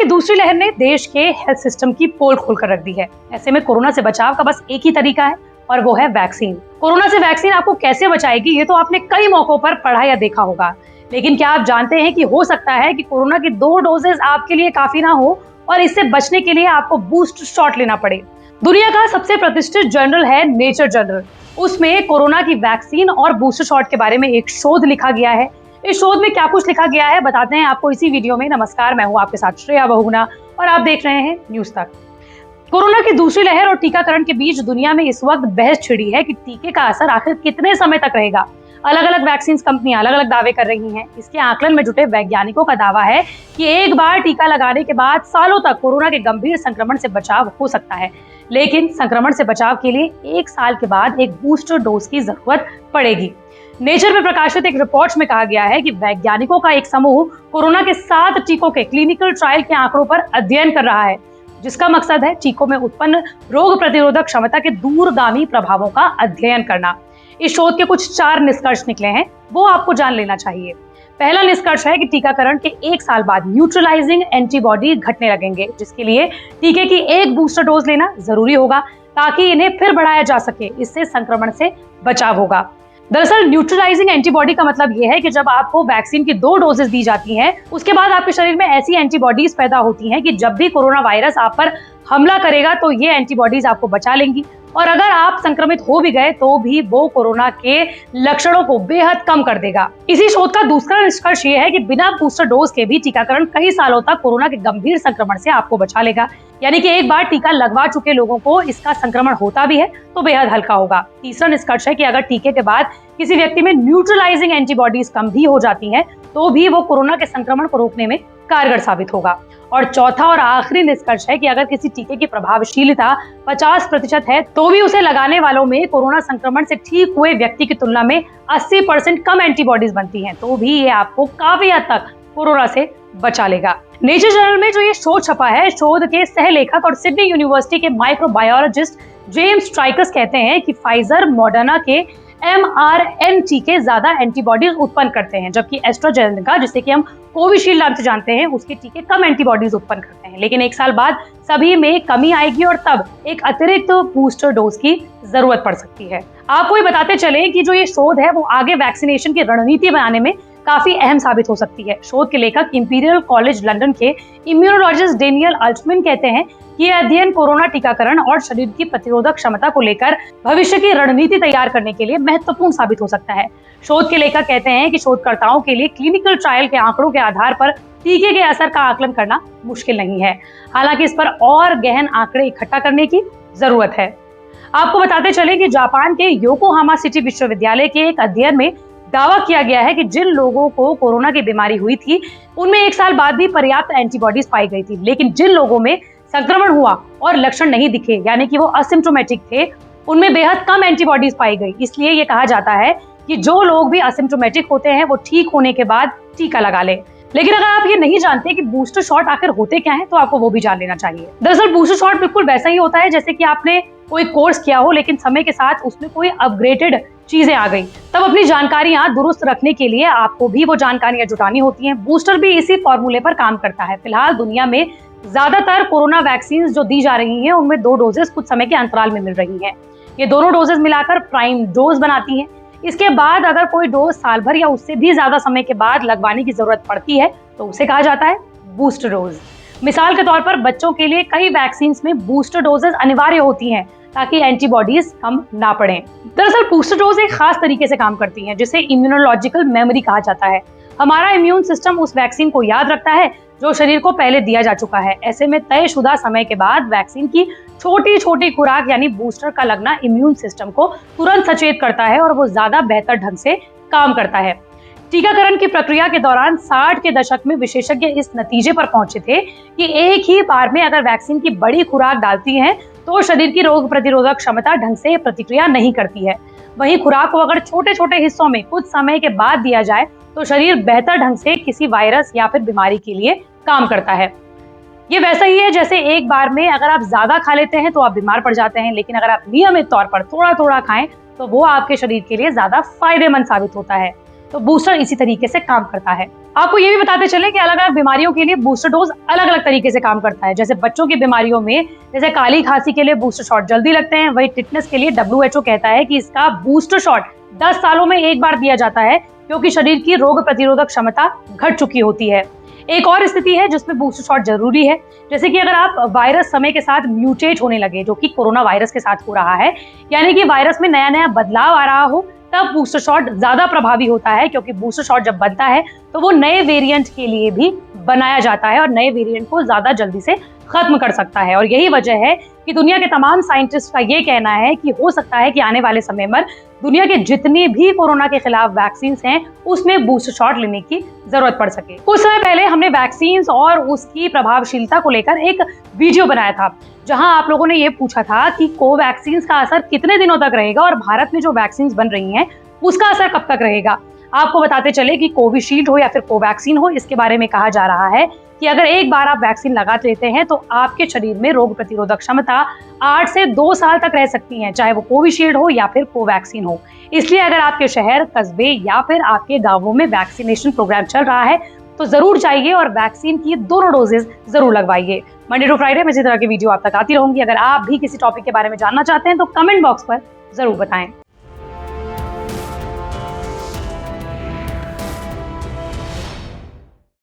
दूसरी लहर ने देश के हेल्थ सिस्टम की पोल खोलकर रख दी है। ऐसे में कोरोना से बचाव का बस एक ही तरीका है और वो है वैक्सीन। कोरोना से वैक्सीन आपको कैसे बचाएगी, ये तो आपने कई मौकों पर पढ़ा या देखा होगा, लेकिन क्या आप जानते हैं कि हो सकता है कि कोरोना की 2 डोजेस आपके लिए काफी ना हो और इससे बचने के लिए आपको बूस्ट शॉट लेना पड़े। दुनिया का सबसे प्रतिष्ठित जर्नल है नेचर जर्नल। उसमें कोरोना की वैक्सीन और बूस्टर शॉट के बारे में एक शोध लिखा गया है। इस शोध में क्या कुछ लिखा गया है बताते हैं आपको इसी वीडियो में। नमस्कार, मैं हूं आपके साथ श्रेया बहुगुणा और आप देख रहे हैं न्यूज तक। कोरोना की दूसरी लहर और टीकाकरण के बीच दुनिया में इस वक्त बहस छिड़ी है कि टीके का असर आखिर कितने समय तक रहेगा। अलग अलग वैक्सीन कंपनियां अलग अलग दावे कर रही हैं। इसके आकलन में जुटे वैज्ञानिकों का दावा है कि एक बार टीका लगाने के बाद सालों तक कोरोना के गंभीर संक्रमण से बचाव हो सकता है, लेकिन संक्रमण से बचाव के लिए 1 साल के बाद एक बूस्टर डोज की जरूरत पड़ेगी। नेचर में प्रकाशित एक रिपोर्ट में कहा गया है कि वैज्ञानिकों का एक समूह कोरोना के 7 टीकों के क्लिनिकल ट्रायल के आंकड़ों पर अध्ययन कर रहा है, जिसका मकसद है टीकों में उत्पन्न रोग प्रतिरोधक क्षमता के दूरगामी प्रभावों का अध्ययन करना। इस शोध के कुछ 4 निष्कर्ष निकले हैं, वो आपको जान लेना चाहिए। पहला निष्कर्ष है कि टीकाकरण के 1 साल बाद न्यूट्रलाइजिंग एंटीबॉडी घटने लगेंगे, जिसके लिए टीके की 1 बूस्टर डोज लेना जरूरी होगा ताकि इन्हें फिर बढ़ाया जा सके। इससे संक्रमण से बचाव होगा। दरअसल न्यूट्रलाइजिंग एंटीबॉडी का मतलब यह है कि जब आपको वैक्सीन की 2 डोजेस दी जाती हैं, उसके बाद आपके शरीर में ऐसी एंटीबॉडीज पैदा होती हैं कि जब भी कोरोना वायरस आप पर हमला करेगा तो ये एंटीबॉडीज आपको बचा लेंगी, और अगर आप संक्रमित हो भी गए तो भी वो कोरोना के लक्षणों को बेहद कम कर देगा। इसी शोध का दूसरा निष्कर्ष ये है कि बिना बूस्टर डोज के भी टीकाकरण कई सालों तक कोरोना के गंभीर संक्रमण से आपको बचा लेगा। यानी कि एक बार टीका लगवा चुके लोगों को इसका संक्रमण होता भी है तो बेहद हल्का होगा। तीसरा निष्कर्ष है कि अगर टीके के बाद किसी व्यक्ति में न्यूट्रलाइजिंग एंटीबॉडीज कम भी हो जाती हैं, तो भी वो कोरोना के संक्रमण को रोकने में कारगर साबित होगा। और चौथा और आखिरी निष्कर्ष है कि अगर किसी टीके की प्रभावशीलता 50% है, तो भी उसे लगाने वालों में कोरोना संक्रमण से ठीक हुए व्यक्ति की तुलना में 80% कम एंटीबॉडीज बनती हैं, तो भी ये आपको काफी हद तक कोरोना से बचा लेगा। नेचर जर्नल में जो ये शोध छपा है, शोध के सह लेखक और सिडनी यूनिवर्सिटी के माइक्रोबायोलॉजिस्ट जेम्स स्ट्राइकर्स कहते हैं कि फाइजर मॉडर्ना के mRNA टीके ज्यादा एंटीबॉडीज उत्पन्न करते हैं, जबकि एस्ट्राजेनेका, जिसे कि हम कोविशील्ड नाम से जानते हैं, उसके टीके कम एंटीबॉडीज उत्पन्न करते हैं। लेकिन 1 साल बाद सभी में कमी आएगी और तब एक अतिरिक्त बूस्टर डोज की जरूरत पड़ सकती है। आपको ये बताते चले कि जो ये शोध है वो आगे वैक्सीनेशन की रणनीति बनाने में काफी अहम साबित हो सकती है। शोध के लेखक इंपीरियल कॉलेज लंदन के इम्यूनोलॉजिस्ट डेनियल अल्टमैन कहते हैं कि यह अध्ययन कोरोना टीकाकरण और शरीर की प्रतिरोधक क्षमता को लेकर भविष्य की रणनीति तैयार करने के लिए महत्वपूर्ण साबित हो सकता है। शोध के लेखक कहते हैं कि शोधकर्ताओं के लिए क्लिनिकल ट्रायल के आंकड़ों के आधार पर टीके के असर का आकलन करना मुश्किल नहीं है। हालांकि इस पर और गहन आंकड़े इकट्ठा करने की जरूरत है। आपको बताते चले कि जापान के योकोहामा सिटी विश्वविद्यालय के एक अध्ययन में दावा किया गया है कि जिन लोगों को कोरोना की बीमारी हुई थी, उनमें 1 साल बाद भी पर्याप्त एंटीबॉडीज पाई गई थी, लेकिन जिन लोगों में संक्रमण हुआ और लक्षण नहीं दिखे, यानी कि वो असिम्प्टोमेटिक थे, उनमें बेहद कम एंटीबॉडीज पाई गई। इसलिए ये कहा जाता है कि जो लोग भी असिम्प्टोमेटिक होते हैं वो ठीक होने के बाद टीका लगा ले। लेकिन अगर आप ये नहीं जानते कि बूस्टर शॉट आखिर होते क्या हैं, तो आपको वो भी जान लेना चाहिए। दरअसल बूस्टर शॉट बिल्कुल वैसा ही होता है जैसे कि आपने कोई कोर्स किया हो, लेकिन समय के साथ उसमें कोई अपग्रेडेड चीजें आ गई। तब अपनी जानकारियां दुरुस्त रखने के लिए आपको भी वो जानकारियां जुटानी होती हैं। बूस्टर भी इसी फॉर्मूले पर काम करता है। फिलहाल दुनिया में ज्यादातर कोरोना वैक्सीन जो दी जा रही हैं, उनमें 2 डोजेस कुछ समय के अंतराल में मिल रही हैं। ये दोनों डोजेस मिलाकर प्राइम डोज बनाती हैं। इसके बाद अगर कोई डोज साल भर या उससे भी ज्यादा समय के बाद लगवाने की जरूरत पड़ती है, तो उसे कहा जाता है बूस्टर डोज। मिसाल के तौर पर बच्चों के लिए कई वैक्सीन में बूस्टर डोजेस अनिवार्य होती हैं ताकि एंटीबॉडीज कम ना पड़े। दरअसल बूस्टर डोज एक खास तरीके से काम करती हैं, जिसे इम्यूनोलॉजिकल मेमोरी कहा जाता है। हमारा इम्यून सिस्टम उस वैक्सीन को याद रखता है जो शरीर को पहले दिया जा चुका है। ऐसे में तयशुदा समय के बाद वैक्सीन की छोटी छोटी खुराक यानी बूस्टर का लगना इम्यून सिस्टम को तुरंत सचेत करता है और वो ज्यादा बेहतर ढंग से काम करता है। टीकाकरण की प्रक्रिया के दौरान 60 के दशक में विशेषज्ञ इस नतीजे पर पहुंचे थे कि एक ही बार में अगर वैक्सीन की बड़ी खुराक डालती हैं, तो शरीर की रोग प्रतिरोधक क्षमता ढंग से प्रतिक्रिया नहीं करती है। वहीं खुराक को अगर छोटे छोटे हिस्सों में कुछ समय के बाद दिया जाए, तो शरीर बेहतर ढंग से किसी वायरस या फिर बीमारी के लिए काम करता है। ये वैसा ही है जैसे एक बार में अगर आप ज्यादा खा लेते हैं तो आप बीमार पड़ जाते हैं, लेकिन अगर आप नियमित तौर पर थोड़ा थोड़ा खाएं तो वो आपके शरीर के लिए ज्यादा फायदेमंद साबित होता है। तो बूस्टर इसी तरीके से काम करता है। आपको ये भी बताते चले कि अलग अलग बीमारियों के लिए बूस्टर डोज अलग अलग तरीके से काम करता है। जैसे बच्चों की बीमारियों में जैसे काली खांसी के लिए बूस्टर शॉट जल्दी लगते हैं, वही टिटनेस के लिए WHO कहता है कि इसका बूस्टर शॉट 10 सालों में एक बार दिया जाता है, क्योंकि शरीर की रोग प्रतिरोधक क्षमता घट चुकी होती है। एक और स्थिति है जिसमें बूस्टर शॉट जरूरी है, जैसे कि अगर आप वायरस समय के साथ म्यूटेट होने लगे, जो कि कोरोना वायरस के साथ हो रहा है, यानी कि वायरस में नया नया बदलाव आ रहा हो, तब बूस्टर शॉट ज्यादा प्रभावी होता है, क्योंकि बूस्टर शॉट जब बनता है तो वो नए वेरिएंट के लिए भी बनाया जाता है और नए वेरिएंट को ज्यादा जल्दी से खत्म कर सकता है। और यही वजह है कि दुनिया के तमाम साइंटिस्ट का ये कहना है कि हो सकता है कि आने वाले समय में दुनिया के जितने भी कोरोना के खिलाफ वैक्सीन हैं उसमें बूस्टर शॉट लेने की जरूरत पड़ सके। कुछ समय पहले हमने वैक्सीन और उसकी प्रभावशीलता को लेकर एक वीडियो बनाया था, जहां आप लोगों ने ये पूछा था कि कोवैक्सीन का असर कितने दिनों तक रहेगा और भारत में जो वैक्सीन बन रही हैं उसका असर कब तक रहेगा। आपको बताते चले कि कोविशील्ड हो या फिर कोवैक्सीन हो, इसके बारे में कहा जा रहा है कि अगर एक बार आप वैक्सीन लगा लेते हैं तो आपके शरीर में रोग प्रतिरोधक क्षमता 8 से 2 साल तक रह सकती है, चाहे वो कोविशील्ड हो या फिर कोवैक्सीन हो। इसलिए अगर आपके शहर, कस्बे या फिर आपके गांवों में वैक्सीनेशन प्रोग्राम चल रहा है तो जरूर जाइए और वैक्सीन की दोनों डोजेज जरूर लगवाइए। मंडे टू फ्राइडे में इसी तरह की वीडियो आप तक आती रहूंगी। अगर आप भी किसी टॉपिक के बारे में जानना चाहते हैं तो कमेंट बॉक्स पर जरूर बताएं।